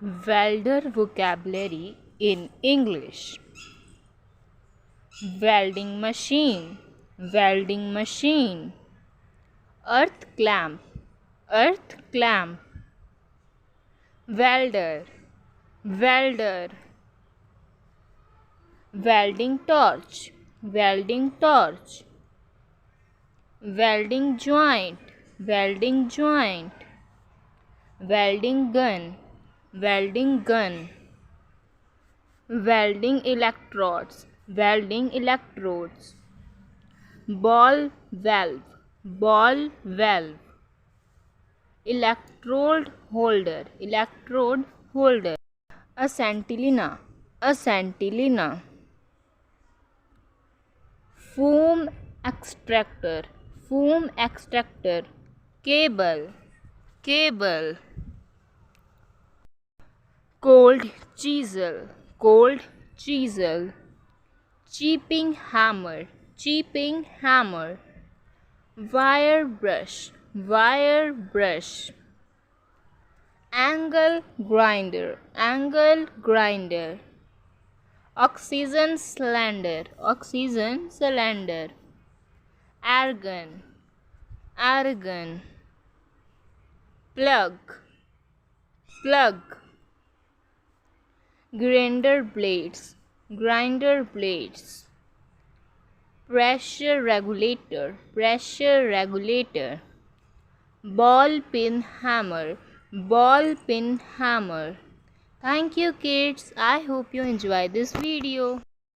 Welder vocabulary in English. Welding machine, welding machine. Earth clamp, earth clamp. Welder, welder. Welding torch, welding torch. Welding joint, welding joint. Welding gun, welding gun. Welding electrodes, welding electrodes. Ball valve, ball valve. Electrode holder, electrode holder. Acetylena, acetylena. Foam extractor, foam extractor. Cable, cable. Cold chisel, cold chisel. Chipping hammer, chipping hammer. Wire brush, wire brush. Angle grinder, angle grinder. Oxygen cylinder, oxygen cylinder. Argon, argon. Plug, plug. Grinder blades, grinder blades. Pressure regulator, pressure regulator. Ball pin hammer, ball pin hammer. Thank you kids. I hope you enjoy this video.